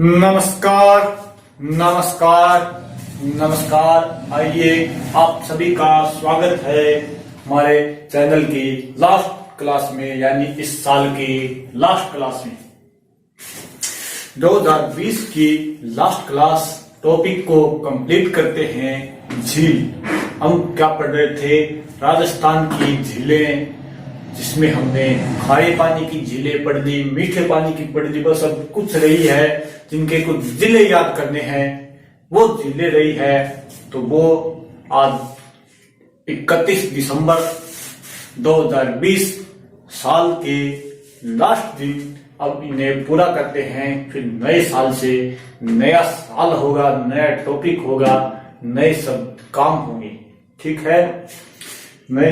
नमस्कार नमस्कार नमस्कार। आइए, आप सभी का स्वागत है हमारे चैनल की लास्ट क्लास में, यानी इस साल की लास्ट क्लास में। 2020 की लास्ट क्लास टॉपिक को कंप्लीट करते हैं। झील, हम क्या पढ़ रहे थे? राजस्थान की झीलें, जिसमें हमने खारे पानी की झीलें पढ़ ली, मीठे पानी की पढ़ ली। बस अब कुछ रही है जिनके कुछ जिले याद करने हैं, वो जिले रही है। तो वो आज 31 दिसंबर 2020 साल के लास्ट दिन, अब इन्हें पूरा करते हैं। फिर नए साल से नया साल होगा, नया टॉपिक होगा, नए सब काम होंगे। ठीक है, नए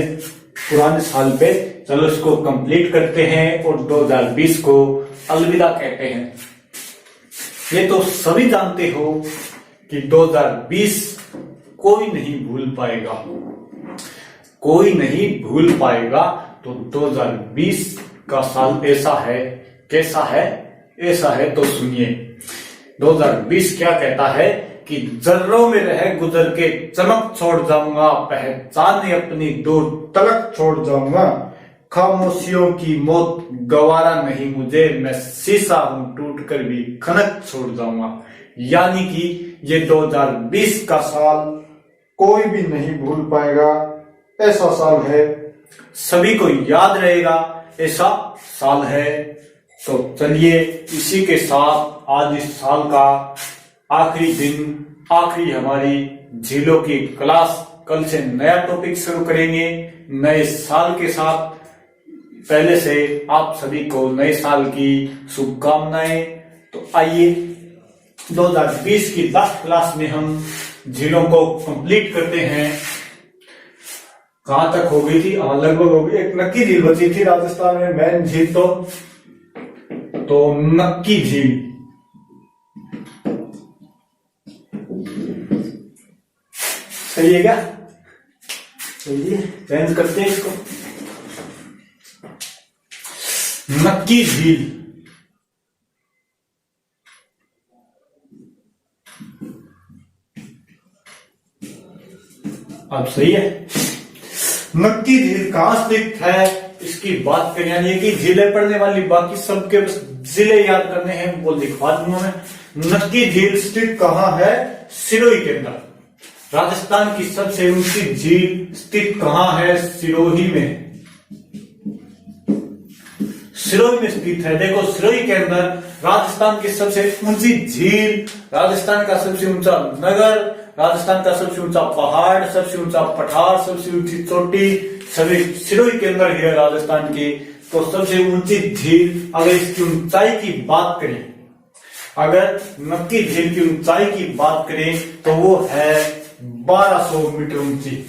पुराने साल पे चलो इसको कंप्लीट करते हैं और 2020 को अलविदा कहते हैं। ये तो सभी जानते हो कि 2020 कोई नहीं भूल पाएगा, कोई नहीं भूल पाएगा। तो 2020 का साल ऐसा है, कैसा है? ऐसा है तो सुनिए। 2020 क्या कहता है कि जर्रों में रह गुजर के चमक छोड़ जाऊंगा, पहचाने अपनी दूर तलक छोड़ जाऊंगा, खामोशियों की मौत गवारा नहीं मुझे, मैं शीशा हूं टूट कर भी खनक छोड़ जाऊंगा। यानी कि ये 2020 का साल कोई भी नहीं भूल पाएगा, ऐसा साल है, सभी को याद रहेगा, ऐसा साल है। तो चलिए, इसी के साथ आज इस साल का आखिरी दिन, आखिरी हमारी झीलों की क्लास, कल से नया टॉपिक शुरू करेंगे नए साल के साथ। पहले से आप सभी को नए साल की शुभकामनाएं। तो आइए, 2020 की लास्ट क्लास में हम झीलों को कंप्लीट करते हैं। कहां तक हो गई थी? लगभग हो गई। एक नक्की झील बची थी राजस्थान में, मेन झील तो नक्की झील। सही है क्या? चलिए चेंज करते हैं इसको। नक्की झील, अब सही है। नक्की झील कहां स्थित है, इसकी बात करें। यानी कि झीलें पढ़ने वाली, बाकी सबके बस जिले याद करने हैं, वो लिखवा दूंगा मैं। नक्की झील स्थित कहां है? सिरोही के अंदर। राजस्थान की सबसे ऊंची झील स्थित कहां है? सिरोही में। सिरोही में स्थित है। देखो, सिरोही के अंदर राजस्थान की सबसे ऊंची झील, राजस्थान का सबसे ऊंचा नगर, राजस्थान का सबसे ऊंचा पहाड़, सबसे ऊंचा पठार, सबसे ऊंची चोटी, सभी सिरोही के अंदर ही है राजस्थान की। तो सबसे ऊंची झील, अगर इसकी ऊंचाई की बात करें, अगर नक्की झील की ऊंचाई की बात करें तो वो है 1200 मीटर ऊंची।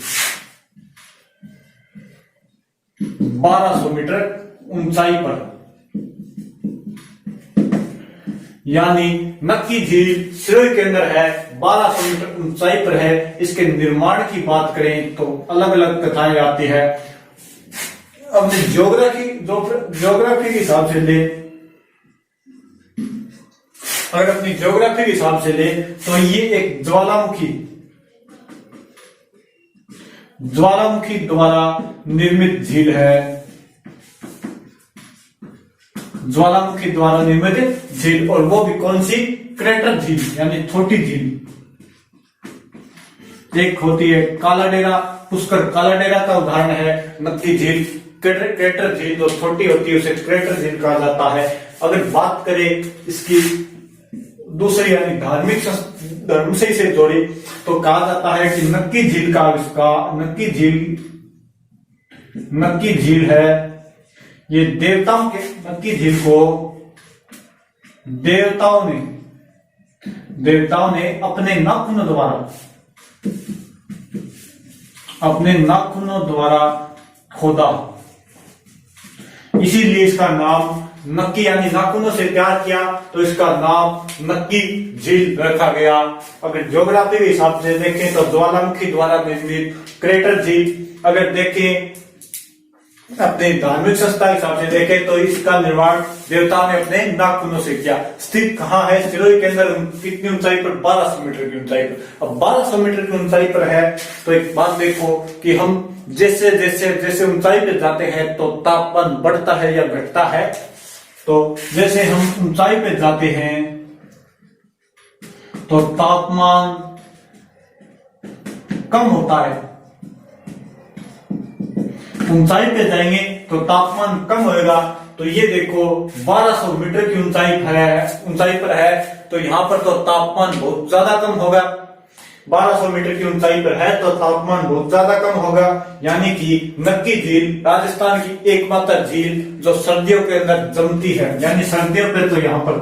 1200 मीटर ऊंचाई पर, यानी नक्की झील सिरोही के अंदर है, 1200 मीटर ऊंचाई पर है। इसके निर्माण की बात करें तो अलग अलग कथाएं आती है। अपनी ज्योग्राफी के हिसाब से ले, अगर अपनी ज्योग्राफी के हिसाब से ले तो ये एक ज्वालामुखी द्वारा निर्मित झील है। ज्वालामुखी द्वारा निर्मित झील, और वो भी कौन सी? क्रेटर झील, यानी छोटी झील। एक होती है काला डेरा, पुष्कर काला डेरा का उदाहरण है नक्की झील। क्रेटर झील जो छोटी होती है उसे क्रेटर झील कहा जाता है। अगर बात करें इसकी दूसरी, यानी धार्मिक धर्म से इसे जोड़ी, तो कहा जाता है कि नक्की झील का आविष्कार, नक्की झील है, ये देवताओं के, नक्की झील को देवताओं ने अपने नाखूनों द्वारा खोदा, इसीलिए इसका नाम नक्की, यानी नाखूनों से प्यार किया तो इसका नाम नक्की झील रखा गया। अगर ज्योग्राफी के हिसाब से देखें तो ज्वालामुखी द्वारा निर्मित क्रेटर झील, अगर देखें अपने धार्मिक संस्था के हिसाब से देखें तो इसका निर्माण देवताओं ने अपने नाखूनों से किया। स्थित कहाँ है सिरोही के अंदर, कितनी ऊंचाई पर, 1200 मीटर की ऊंचाई पर। अब 1200 मीटर की ऊंचाई पर है तो एक बात देखो कि हम जैसे जैसे जैसे ऊंचाई पे जाते हैं तो तापमान बढ़ता है या घटता है। तो जैसे हम ऊंचाई पे जाते हैं तो तापमान कम होता है, ऊंचाई पे जाएंगे तो तापमान कम होएगा। तो ये देखो 1200 मीटर की ऊंचाई पर है तो यहां पर तो तापमान बहुत ज्यादा कम होगा। 1200 मीटर की ऊंचाई पर है तो तापमान बहुत ज्यादा कम होगा। यानी कि नक्की झील राजस्थान की एकमात्र झील जो सर्दियों के अंदर जमती है, यानी सर्दियों पे तो यहाँ पर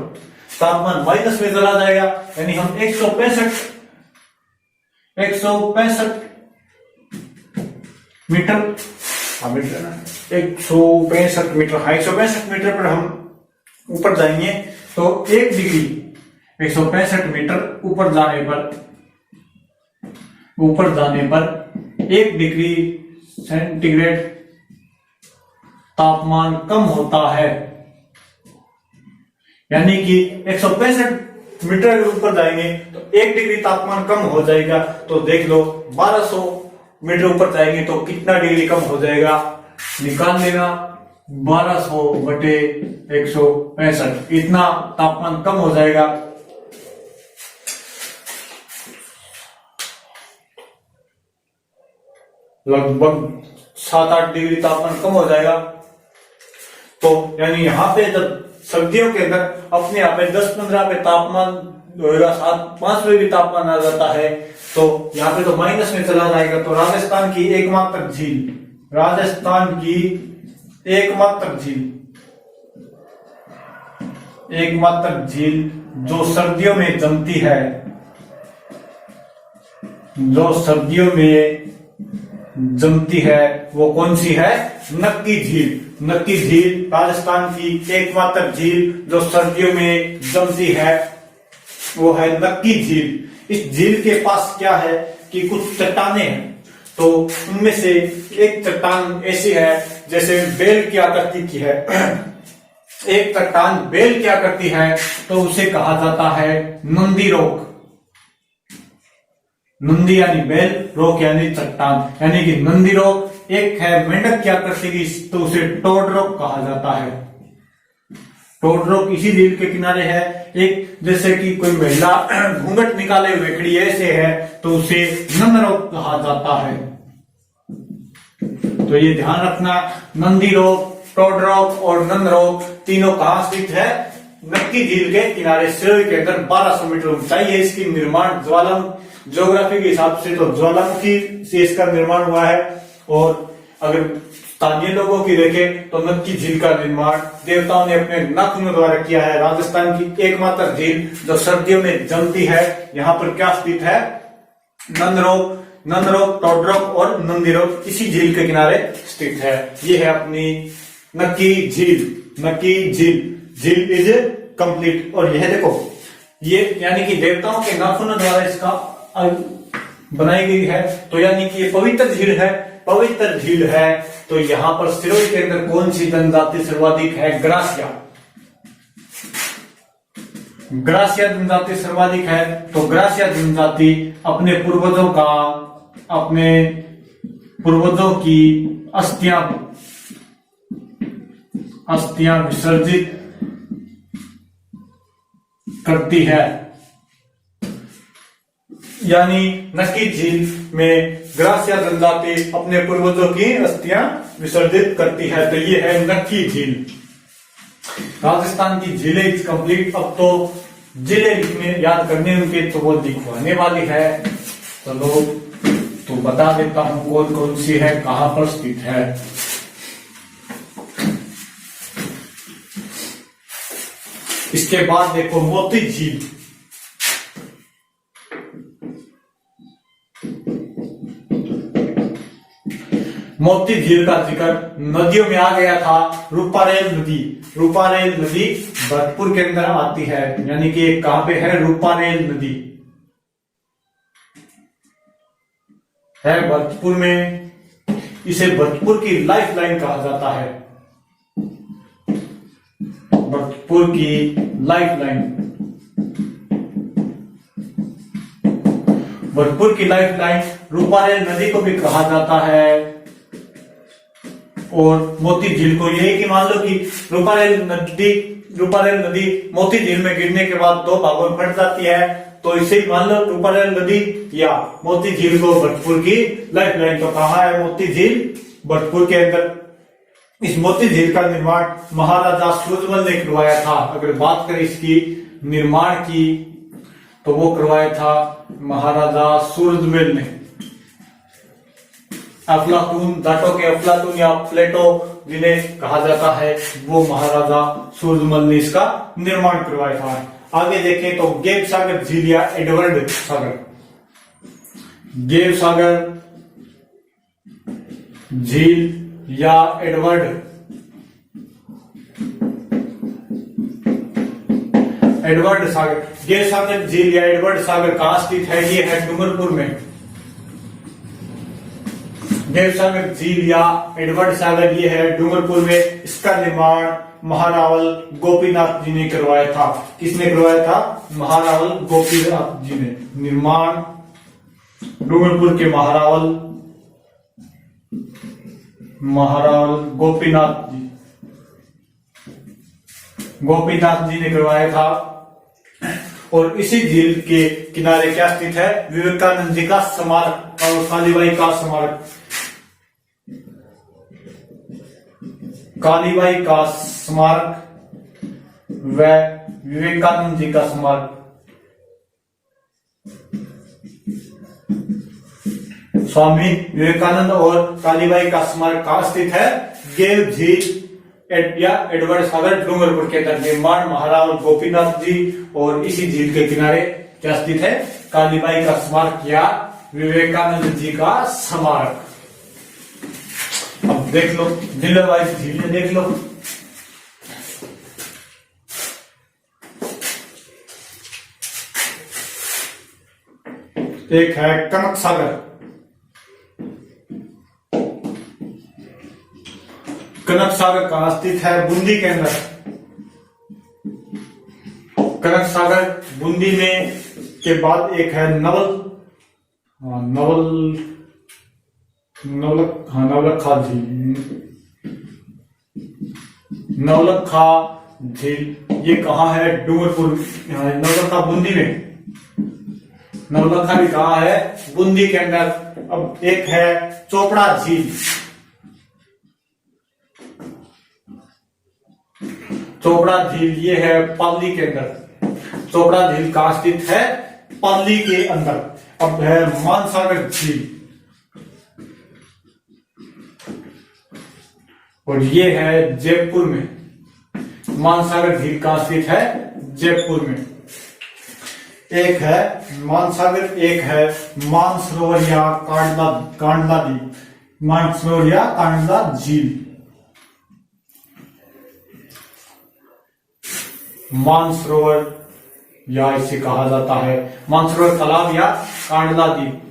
तापमान माइनस में चला जाएगा। यानी हम 165 मीटर, 165 मीटर, 165 मीटर पर हम ऊपर जाएंगे तो 1 डिग्री 165 मीटर ऊपर जाने पर 1 डिग्री सेंटीग्रेड तापमान कम होता है। यानी कि 165 मीटर ऊपर जाएंगे तो 1 डिग्री तापमान कम हो जाएगा। तो देख लो 1200 मीटर ऊपर जाएंगे तो कितना डिग्री कम हो जाएगा, निकाल लेगा। 1200 बटे 165, इतना तापमान कम हो जाएगा। लगभग 7-8 डिग्री तापमान कम हो जाएगा। तो यानी यहाँ पे जब सर्दियों के अंदर अपने यहाँ पे 10-15 पे तापमान होगा, 7-5 पे भी तापमान आ जाता है तो यहाँ पे तो माइनस में चला जाएगा। तो राजस्थान की एकमात्र झील जो सर्दियों में जमती है, वो कौन सी है, नक्की झील। नक्की झील राजस्थान की एकमात्र झील जो सर्दियों में जमती है वो है नक्की झील। इस झील के पास क्या है कि कुछ चट्टाने हैं, तो उनमें से एक चट्टान ऐसी है जैसे बेल की आकृति की है। एक चट्टान बेल की आकृति है तो उसे कहा जाता है नंदी रोक। नंदी यानी बेल, रोक यानी चट्टान, यानी कि नंदी रोक। एक है मेंढक की आकृति की तो उसे टोड रोक कहा जाता है। टोड रोक इसी झील के किनारे है। एक जैसे कि कोई महिला घूंघट निकाले हुए खड़ी ऐसे है तो उसे नंद रोक कहा जाता है। तो ये ध्यान रखना, नंदी रोक, टोड रोक और नंद रोक तीनों कहां स्थित है, नक्की झील के किनारे सिरोही के अंदर 1200 मीटर ऊंचाई है। इसकी निर्माण ज्योग्राफी के हिसाब से तो ज्वालामुखी से इसका निर्माण हुआ है। और अगर स्थानीय लोगों की देखें तो नक्की झील का निर्माण देवताओं ने अपने नाखूनों द्वारा किया है। राजस्थान की एकमात्र झील जो सर्दियों में जमती है, यहाँ पर क्या स्थित है, नंदरोक, टोडरोक और नंदीरोक इसी झील के किनारे स्थित है। ये है अपनी नक्की झील इज कंप्लीट। और यह देखो, ये यानी कि देवताओं के नाखूनों द्वारा इसका बनाई गई है। तो यानी कि ये पवित्र झील है। तो यहाँ पर सिरोही के अंदर कौन सी जनजाति सर्वाधिक है, ग्रासिया जनजाति सर्वाधिक है। तो ग्रासिया जनजाति अपने पूर्वजों की अस्थियां विसर्जित करती है। यानी नक्की झील में ग्रासिया जनजाति अपने पूर्वजों की अस्थियां विसर्जित करती है। तो ये है नक्की झील। राजस्थान की झीलें इज कंप्लीट। अब तो जिले लिखने याद करने उनके तो वो दिखवाने वाली है। चलो तो बता देता हूं कौन कौन सी है, कहां पर स्थित है। इसके बाद देखो मोती झील। मोती झील का जिक्र नदियों में आ गया था। रूपारेल नदी भरतपुर के अंदर आती है। यानी कि कहां पे है, रूपारेल नदी है भरतपुर में। इसे भरतपुर की लाइफ लाइन कहा जाता है। भरतपुर की लाइफ लाइन, भरतपुर की लाइफ लाइन रूपारेल नदी को भी कहा जाता है। और मोती झील को, यही कि मान लो कि रूपारेल नदी मोती झील में गिरने के बाद दो भागों में फट जाती है, तो इसे मान लो रूपारेल नदी या मोती झील को भरतपुर की लाइफ लाइन। तो कहा है मोती झील भरतपुर के अंदर। इस मोती झील का निर्माण महाराजा सूरजमल ने करवाया था। अगर बात करें इसकी निर्माण की तो वो करवाया था महाराजा सूरजमल ने। अफलातून, जाटों के अफलातून या प्लेटो जिन्हें कहा जाता है, वो महाराजा सूरजमल ने इसका निर्माण करवाया था। आगे देखें तो गेव सागर झील या एडवर्ड सागर, गेव सागर झील या एडवर्ड सागर। गेव सागर झील या एडवर्ड सागर कहां स्थित है? ये है डूंगरपुर में। गेव सागर झील या एडवर्ड सागर ये है डूंगरपुर में। इसका निर्माण महारावल गोपीनाथ जी ने करवाया था। किसने करवाया था? महारावल गोपीनाथ जी ने। निर्माण डूंगरपुर के महारावल गोपीनाथ जी ने करवाया था। और इसी झील के किनारे क्या स्थित है? विवेकानंद जी का स्मारक और कालीबाई का स्मारक। कालीबाई का स्मारक व विवेकानंद जी का स्मारक। स्वामी विवेकानंद और कालीबाई का स्मारक कहां स्थित है? गेव झील या एडवर्ड सागर डूंगरपुर के अंदर। निर्माण महारावल गोपीनाथ जी और इसी झील के किनारे क्या स्थित है? कालीबाई का स्मारक या विवेकानंद जी का स्मारक। अब देख लो जिले वाइज झीलें देख लो। एक है कनक सागर। कनक सागर कहां स्थित है? बूंदी के अंदर। कनक सागर बूंदी में के बाद एक है नवलखा झील। नवलखा झील ये कहां है? डूंगरपुर। नवलखा बूंदी में। नवलखा भी कहां है? बूंदी के अंदर। अब एक है चोपड़ा झील। चोपड़ा झील ये है पाली के अंदर। चोपड़ा झील कहां स्थित है? पाली के अंदर। अब है मानसागर झील और ये है जयपुर में। मानसागर झील कहां स्थित है? जयपुर में। एक है मानसागर, एक है मानसरोवर या कांडला झील। मानसरोवर या कांडला झील। मानसरोवर या इसे कहा जाता है मानसरोवर तालाब या कांडला द्वीप।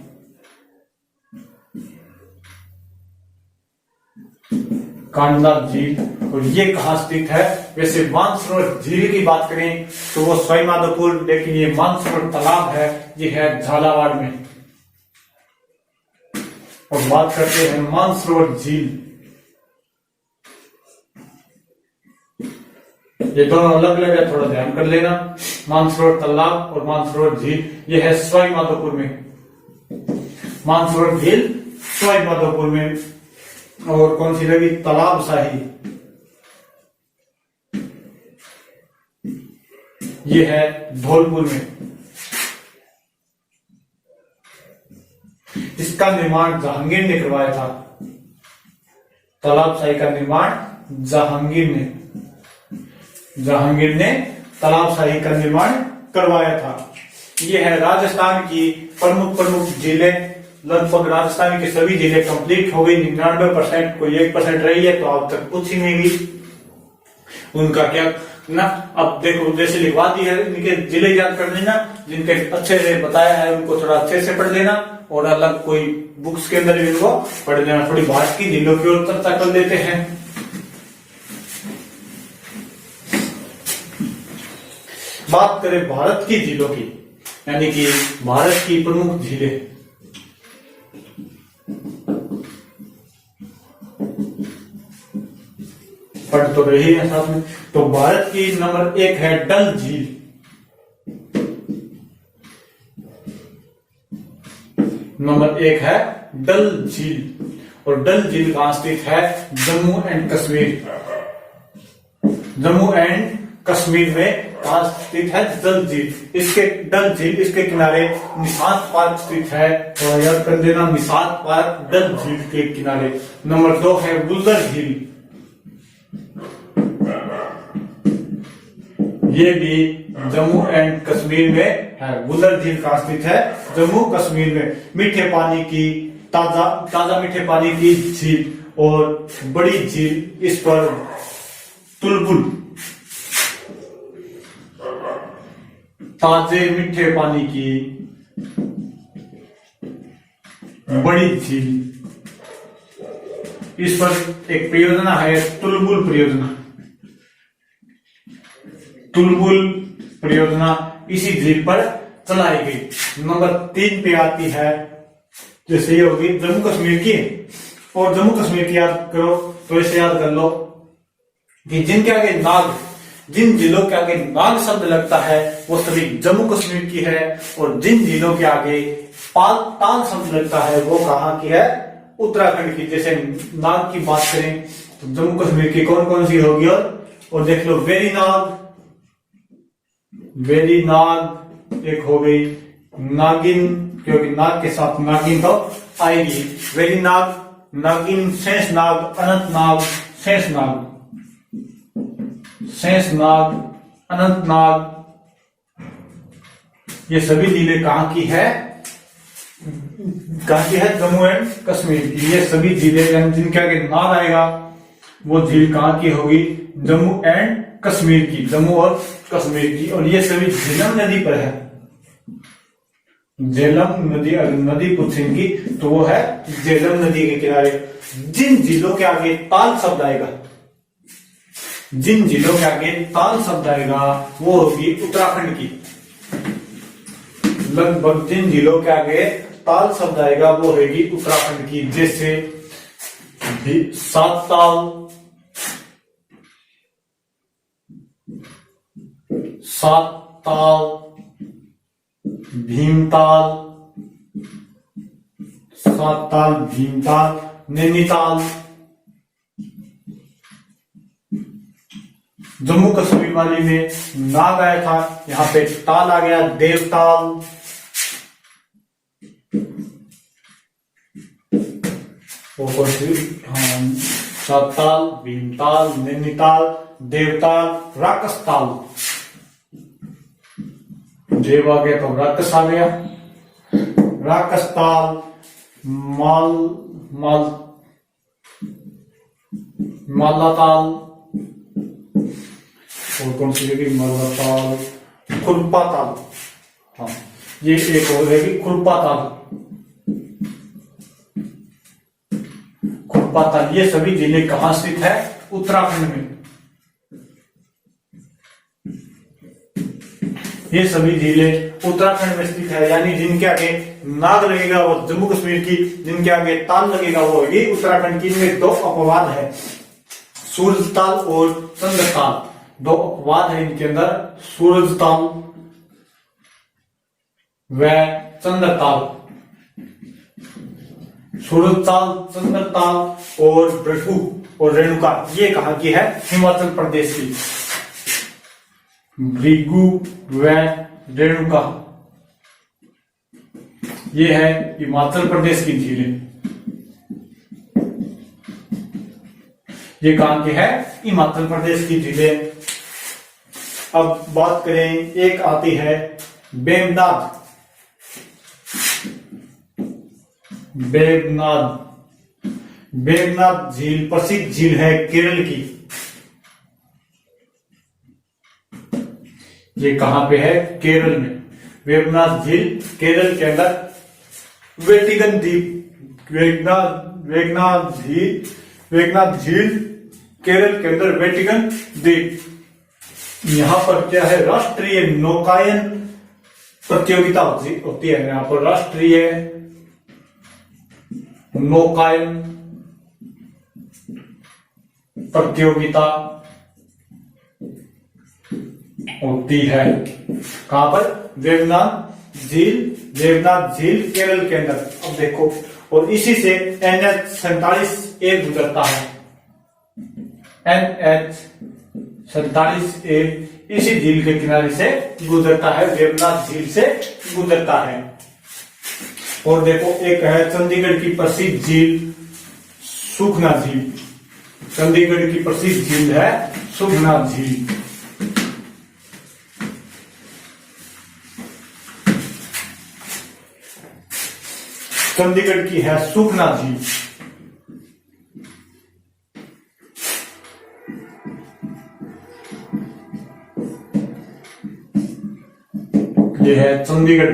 कांडला झील और ये कहां स्थित है? वैसे मानसरोवर झील की बात करें तो वो सवाईमाधोपुर, लेकिन ये मानसरोवर तालाब है ये है झालावाड़ में। और बात करते हैं मानसरोवर झील। ये दोनों अलग अलग है, थोड़ा ध्यान कर लेना। मानसरोवर तालाब और मानसरोवर झील ये है सवाईमाधोपुर में। मानसरोवर झील सवाईमाधोपुर में। और कौन सी लगी? तालाब शाही ये है धौलपुर में। इसका निर्माण जहांगीर ने करवाया था। तालाब शाही का निर्माण जहांगीर ने तालाब शाही का निर्माण करवाया था। ये है राजस्थान की प्रमुख झीलें। लगभग राजस्थान की सभी झीलें कंप्लीट हो गई। 99%, कोई 1% रही है तो अब तक पूछी नहीं गई। उनका क्या ना। अब देखो जैसे लिखवा दी है, इनके जिले याद कर लेना, जिनके अच्छे से बताया है उनको थोड़ा अच्छे से पढ़ लेना, और अलग कोई बुक्स के अंदर भी इनको पढ़ लेना। थोड़ी भारत की जिलों की ओर चर्चा कर लेते हैं। बात करें भारत की झीलों की, यानी कि भारत की प्रमुख झीलें। पढ़ तो रही है साथ में। तो भारत की नंबर 1 है डल झील। नंबर 1 है डल झील, और डल झील कहां स्थित है? जम्मू एंड कश्मीर। जम्मू एंड कश्मीर में कहां स्थित है? डल झील। इसके डल झील, इसके किनारे निशात पार्क स्थित है, और याद कर देना निशात पार्क डल झील के किनारे। नंबर 2 है बुल्दर झील। ये भी जम्मू एंड कश्मीर में है। बुल्दर झील कहां स्थित है? जम्मू कश्मीर में। मीठे पानी की ताजा मीठे पानी की झील और बड़ी झील, इस पर तुलबुल, ताजे मीठे पानी की बड़ी झील, इस पर एक परियोजना है तुलबुल परियोजना। तुलबुल परियोजना इसी झील पर चलाई गई। नंबर 3 पे आती है, जैसे ये होगी जम्मू कश्मीर की, और जम्मू कश्मीर की याद करो तो ऐसे याद कर लो कि जिनके आगे नाग, जिन जिलों के आगे नाग शब्द लगता है वो सभी जम्मू कश्मीर की है, और जिन जिलों के आगे ताल शब्द लगता है वो कहाँ की है? उत्तराखंड की। जैसे नाग की बात करें तो जम्मू कश्मीर की कौन कौन सी होगी, और देख लो वेरीनाग, वेरीनाग एक हो गई, नागिन, क्योंकि नाग के साथ नागिन तो आएगी। वेरीनाग, नागिन, शेषनाग, अनंतनाग, शेषनाग, शेषनाग, अनंतनाग, ये सभी जिले कहां की है? कहां की है? जम्मू एंड कश्मीर की। ये सभी जिले जिनके आगे नाग आएगा वो झील कहां की होगी? जम्मू एंड कश्मीर की, जम्मू और कश्मीर की। और ये सभी झेलम नदी पर है। झेलम नदी, अगर नदी पूछेंगी तो वो है झेलम नदी के किनारे। जिन जिलों के आगे ताल शब्द आएगा, जिन जिलों के आगे ताल शब्द आएगा वो होगी उत्तराखंड की। लगभग जिन जिलों के आगे ताल शब्द आएगा वो होगी उत्तराखंड की। जैसे सातताल, सातताल, भीमताल, सातताल, भीमताल, नैनीताल। जम्मू कश्मीर वाली में नाग आया था, यहां पे ताल आ गया, देवताल। सातताल, भीमताल, नैनीताल, देवताल, राकसताल। देव आ गया तो राकस आ गया, राकसताल, मालाताल, और कौन सी जगह? मालाताल, खुरपाताल। हाँ, ये एक और है खुरपाताल, खुरपाताल। ये सभी जिले कहां स्थित है? उत्तराखंड में। ये सभी जिले उत्तराखंड में स्थित है, यानी जिनके आगे नाग लगेगा वो जम्मू कश्मीर की, जिनके आगे ताल लगेगा वो होगी उत्तराखंड की। इनमें 2 अपवाद है, सूरज ताल और चंद्र ताल। 2 अपवाद है इनके अंदर, सूरज ताल व चंद्र ताल। सूरज ताल, चंद्र ताल और भृगु और रेणुका, ये कहां की है? हिमाचल प्रदेश की। भृगु व रेणुका ये है हिमाचल प्रदेश की झीलें। ये कहां की है? हिमाचल प्रदेश की झीलें। अब बात करें, एक आती है वेवनाद। वेवनाद, वेवनाद झील प्रसिद्ध झील है केरल की। ये कहाँ पे है? केरल में। वेवनाथ झील केरल के अंदर वेटिगन द्वीप, वेगनाथ झील केरल के अंदर वेटिगन द्वीप। यहाँ पर क्या है? राष्ट्रीय नौकायन प्रतियोगिता होती है। यहाँ पर राष्ट्रीय नौकायन प्रतियोगिता होती है। कहां पर? वेवनाथ झील केरल के अंदर। अब देखो, और इसी से NH-47A गुजरता है। NH-47A इसी झील के किनारे से गुजरता है, वेवनाथ झील से गुजरता है। और देखो, एक है चंडीगढ़ की प्रसिद्ध झील सुखना झील। चंडीगढ़ की प्रसिद्ध झील है सुखना झील। चंडीगढ़ की है सुखना झील। ये है चंडीगढ़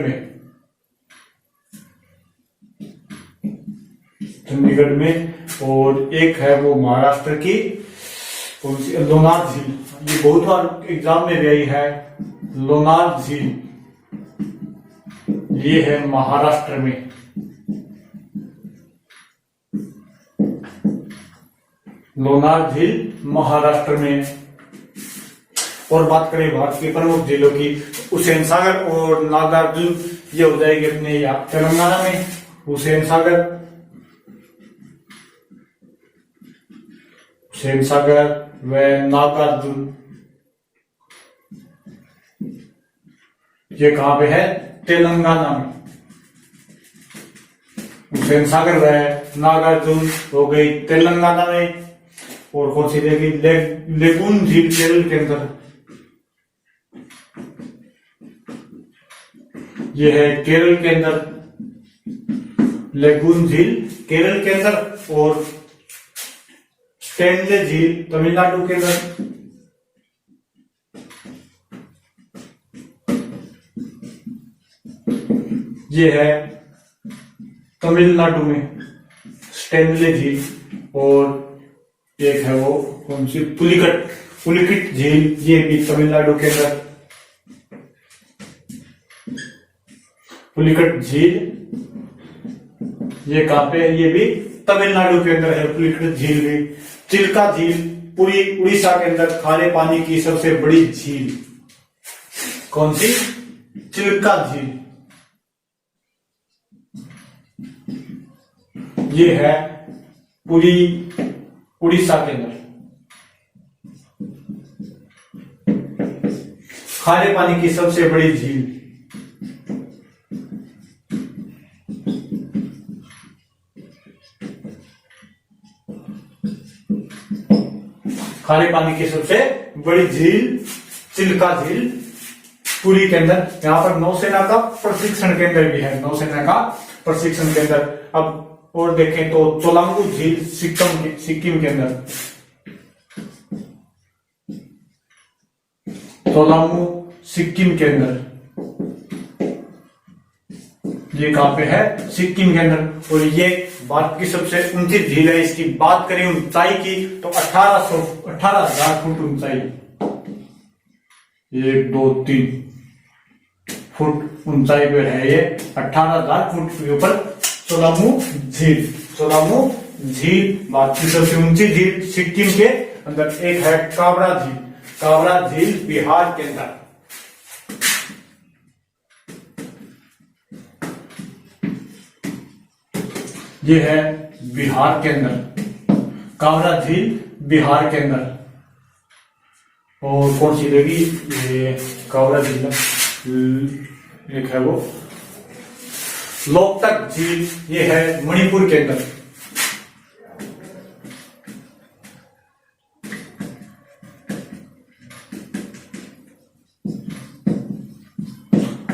में, और एक है वो महाराष्ट्र की लोनार झील। ये बहुत बार एग्जाम में भी आई है। लोनार झील ये है महाराष्ट्र में। लोनार झील महाराष्ट्र में। और बात करें भारत की प्रमुख झीलों की, हुसैन सागर और नागार्जुन, ये हो जाएगी अपने यहाँ तेलंगाना में। हुसैन सागर व नागार्जुन, ये कहां पे है? तेलंगाना में। हुसैन सागर व नागार्जुन हो गई तेलंगाना में। और कौन सी रहेगी? लेगून झील केरल के अंदर। ये है केरल के अंदर, लेगून झील केरल के अंदर। और स्टेनले झील तमिलनाडु के अंदर। ये है तमिलनाडु में स्टेनले झील। और एक है वो कौन सी? पुलिकट झील, ये भी तमिलनाडु के अंदर। पुलिकट झील ये कहां पे है? ये भी तमिलनाडु के अंदर है पुलिकट झील भी। चिल्का झील पूरी उड़ीसा के अंदर खारे पानी की सबसे बड़ी झील। कौन सी? चिल्का झील। ये है पूरी उड़ीसा के अंदर खारे पानी की सबसे बड़ी झील। खारे पानी की सबसे बड़ी झील चिल्का झील पुरी के अंदर। यहाँ पर नौसेना का प्रशिक्षण केंद्र भी है, नौसेना का प्रशिक्षण केंद्र। अब और देखें तो चोलांगू झील सिक्किम के अंदर। चोलांगू सिक्किम के अंदर, ये कहां पे है? सिक्किम के अंदर। और ये भारत की सबसे ऊंची झील है। इसकी बात करें ऊंचाई की तो 18,000 फुट ऊंचाई। 1 2 3 फुट ऊंचाई पे है ये। 18,000 फुट के ऊपर चोलांगू झील भारत की सबसे ऊंची झील सिक्किम के अंदर। एक है कावड़ा झील बिहार के अंदर। ये है बिहार के अंदर, कावड़ा झील बिहार के अंदर। और कौन सी रहेगी? ये कावड़ा झील, एक है वो लोकटक झील, ये है मणिपुर के अंदर।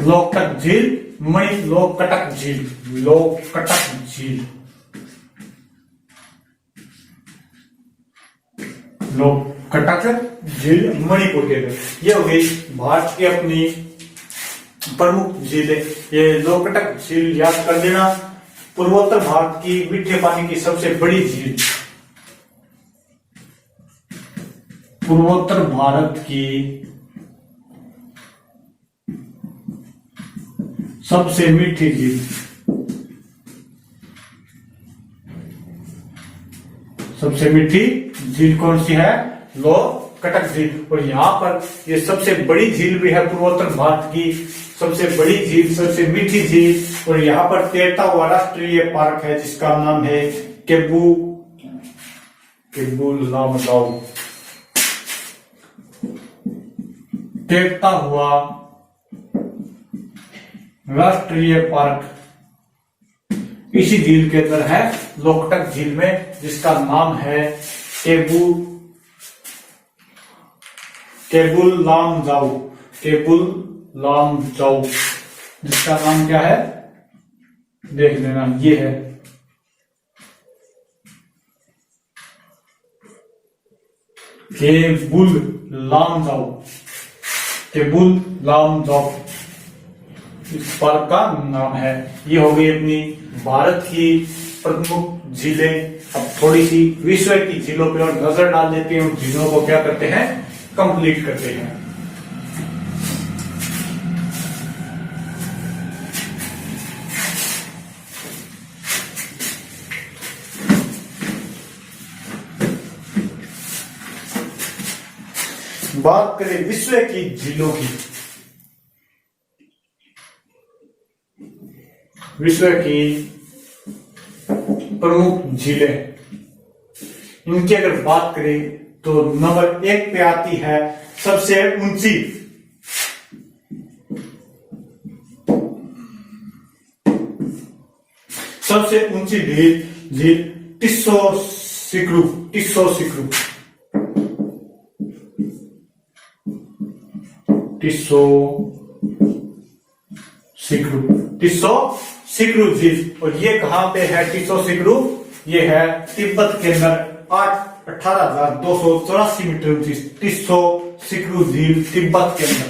लोकटक झील लोकटक झील लोकटक झील मणिपुर के अंदर। ये हो गई भारत की अपनी प्रमुख झीलें। ये लोकटक झील याद कर लेना, पूर्वोत्तर भारत की मीठे पानी की सबसे बड़ी झील, पूर्वोत्तर भारत की सबसे मीठी झील, सबसे मीठी झील कौन सी है? लोकटक झील। और यहाँ पर ये सबसे बड़ी झील भी है पूर्वोत्तर भारत की सबसे बड़ी झील, सबसे मीठी झील। और यहाँ पर तैरता हुआ राष्ट्रीय पार्क है जिसका नाम है केबू लामजाऊ, तैरता हुआ राष्ट्रीय पार्क इसी झील के अंदर है, लोकटक झील में, जिसका नाम है केबुल लामजाऊ, जिसका नाम क्या है देख लेना, ये है केबुल लामजाऊ इस पार्क का नाम है। ये हो गई अपनी भारत की प्रमुख झीलें। अब थोड़ी सी विश्व की झीलों पे और नजर डाल देते हैं, उन झीलों को क्या करते हैं, कंप्लीट करते हैं। बात करें विश्व की झीलों की, विश्व की प्रमुख झीलें, इनकी अगर बात करें तो नंबर 1 पे आती है सबसे ऊंची झील टिस्सो सिक्रू, टिस्सो सिक्रू झील। और ये कहां पे है टिस्सो सिक्रू? ये है तिब्बत के अंदर 18,284 मीटर ऊंची टिस्सो सिक्रू झील तिब्बत के अंदर।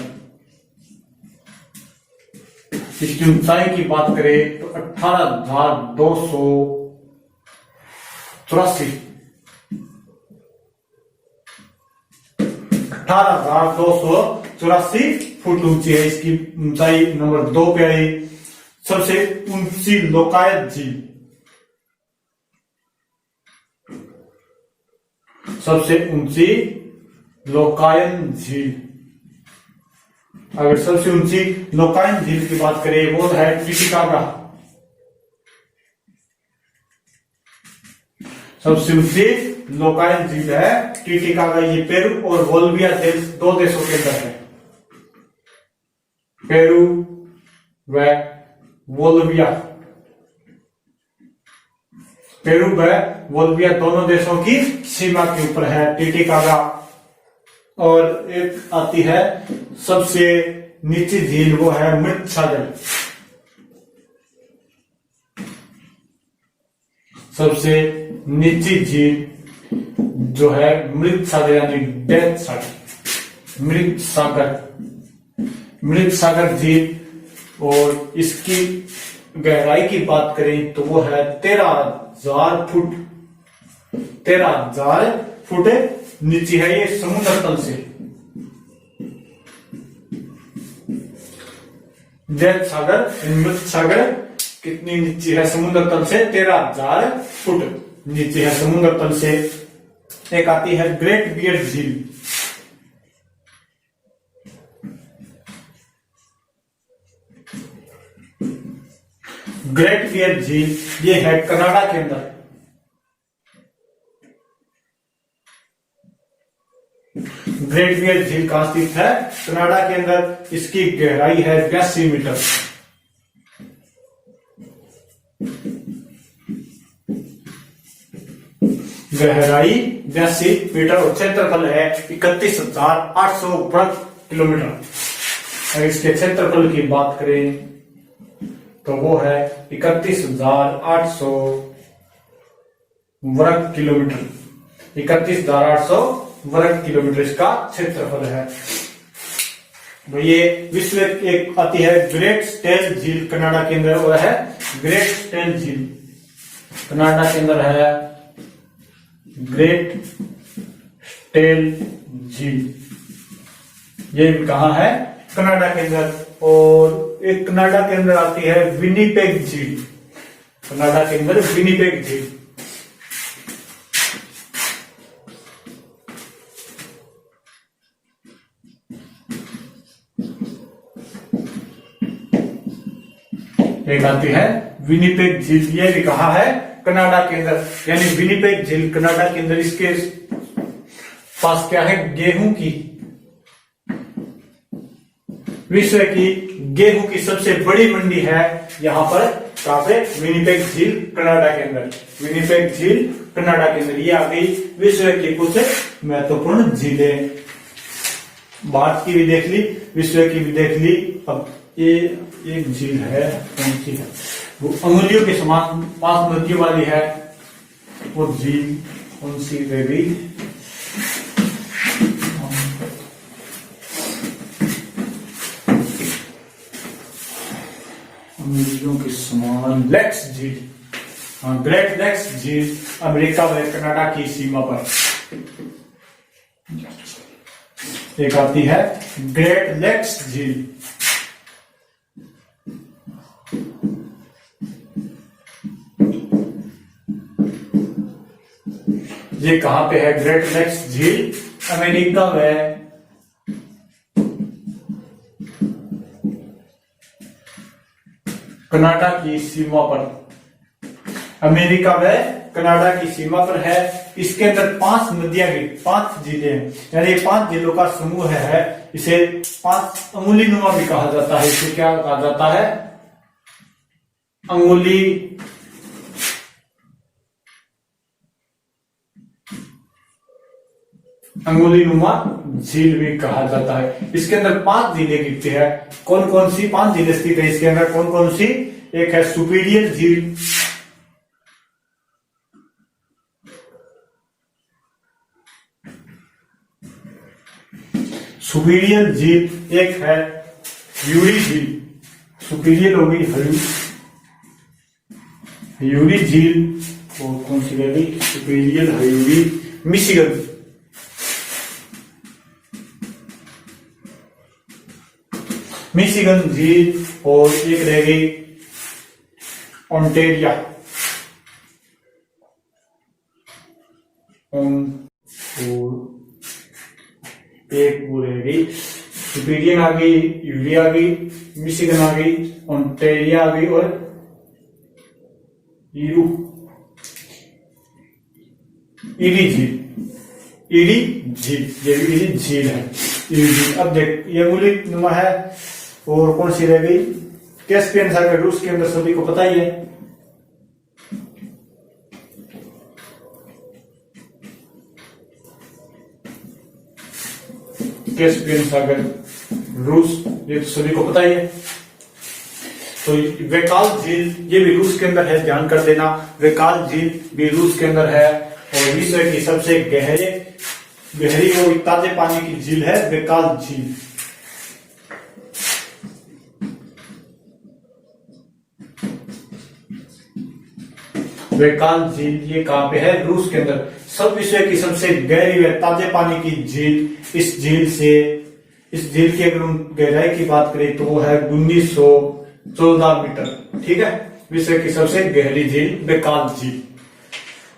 इसकी ऊंचाई की बात करें तो 18,284 फुट ऊंची है इसकी ऊंचाई। नंबर 2 पे आई सबसे ऊंची लोकायत झील, सबसे ऊंची लोकायन झील। अगर सबसे ऊंची लोकायन झील की बात करें वो है टिटिकाका, सबसे ऊंची लोकायन झील है टिटिकाका। ये पेरू और बोलिविया दो देशों के अंदर है, पेरू व बोलिविया दोनों देशों की सीमा के ऊपर है टिटिकाका। और एक आती है सबसे नीची झील, वो है मृत सागर, सबसे नीची झील जो है मृत सागर यानी डेथ सागर, मृत सागर झील। और इसकी गहराई की बात करें तो वो है 13,000 फुट नीचे है ये समुद्र तल से। डेथ सागर मृत सागर कितनी नीचे है समुद्र तल से? 13,000 फुट नीचे है समुद्र तल से। एक आती है ग्रेट बियर झील, ग्रेट बियर झील ये है कनाडा के अंदर। ग्रेट बियर झील कहां स्थित है? कनाडा के अंदर। इसकी गहराई है 82 मीटर। गहराई 82 मीटर और क्षेत्रफल है 31,800 वर्ग किलोमीटर। अगर इसके क्षेत्रफल की बात करें तो वो है 31,800 वर्ग किलोमीटर, 31,800 वर्ग किलोमीटर इसका क्षेत्रफल है। तो ये विश्व एक आती है ग्रेट स्टेल झील कनाडा के अंदर, वह है ग्रेट स्टेल झील कनाडा के अंदर है, ग्रेट स्टेल झील। ये कहाँ है? कनाडा के अंदर। और एक कनाडा के अंदर आती है विनिपेग झील, कनाडा के अंदर विनिपेग झील। एक आती है विनिपेग झील, ये भी कहा है कनाडा के अंदर, यानी विनिपेग झील कनाडा के अंदर। इसके पास क्या है? गेहूं की, विश्व की गेहूं की सबसे बड़ी मंडी है यहां पर। कहां पे? विनिपेग झील कनाडा के अंदर, विनिपेग झील कनाडा के अंदर। ये आ गई विश्व की कुछ महत्वपूर्ण झीलें। भारत की भी देख ली, विश्व की भी देख ली। अब ये एक झील है, कौन सी है? वो अंगुलियों के समान 5 नदियों वाली है, वो झील कौन सी रह गई? अंगुलियों के समान लेक्स झील, हाँ, ग्रेट लेक्स झील अमेरिका व कनाडा की सीमा पर। एक आती है ग्रेट लेक्स झील, ये कहां पे है? ग्रेट लेक्स झील अमेरिका व कनाडा की सीमा पर, अमेरिका व कनाडा की सीमा पर है। इसके अंदर 5 नदियां भी, 5 जिले हैं, यानी 5 जिलों का समूह है। इसे 5 अंगुली नुमा भी कहा जाता है। इसे क्या कहा जाता है? अंगुली अंगुली नुमा झील भी कहा जाता है। इसके अंदर 5 जिले गिरते हैं। कौन कौन सी 5 जिले स्थित है इसके अंदर? कौन कौन सी? एक है सुपीरियर झील, सुपीरियर झील। एक है ह्यूरी झील, सुपीरियर हो गई ह्यूरी झील। और कौन सी रह गई? सुपीरियर ह्यूरी मिशिगन, मिशिगन झील। और एक रह गई ओंटेरिया, और एक वो रह गई सुपीरियर आ गई, यूरी आ गई, मिशिगन आ गई, ओंटेरिया आ गई और ईडी झील, ईडी झील, ये भी ईडी झील है। ईडी झील। अब देख, ये अंगुली नुमा है। और कौन सी रह गई? कैस्पियन सागर, रूस के अंदर, सभी को पता ही है। कैस्पियन सागर, रूस, ये तो सभी को पता ही है। तो वेकाल झील, ये भी रूस के अंदर है, ध्यान कर देना। वेकाल झील भी रूस के अंदर है। और विश्व की सबसे गहरी वो ताजे पानी की झील है वेकाल झील। वेकाल झील ये कहां पे है? रूस के अंदर। सब विश्व की सबसे गहरी व ताजे पानी की झील। इस झील की अगर हम गहराई की बात करें तो वो है 1914 मीटर। ठीक है, विश्व की सबसे गहरी झील वेकाल झील।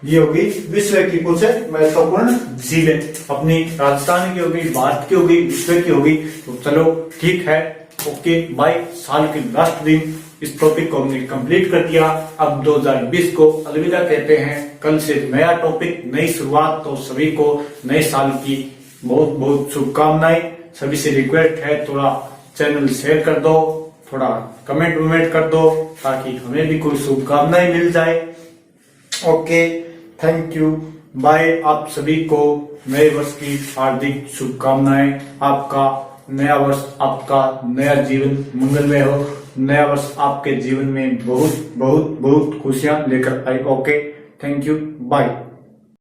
ये होगी विश्व की कुछ महत्वपूर्ण झीलें। अपनी राजस्थान की होगी, भारत की होगी, विश्व की होगी। तो चलो ठीक है, ओके बाय। साल के लास्ट दिन इस टॉपिक को हमने कंप्लीट कर दिया। अब 2020 को अलविदा कहते हैं। कल से नया टॉपिक, नई शुरुआत। तो सभी को नए साल की बहुत बहुत शुभकामनाएं। सभी से रिक्वेस्ट है, थोड़ा चैनल शेयर कर दो, थोड़ा कमेंट वमेंट कर दो, ताकि हमें भी कोई शुभकामनाएं मिल जाए। Okay, thank you, bye. आप सभी को नए वर्ष की हार्दिक शुभकामनाएं। आपका नया वर्ष, आपका नया जीवन मंगलमय हो। नया वर्ष आपके जीवन में बहुत बहुत बहुत खुशियां लेकर आए। Okay, thank you, bye.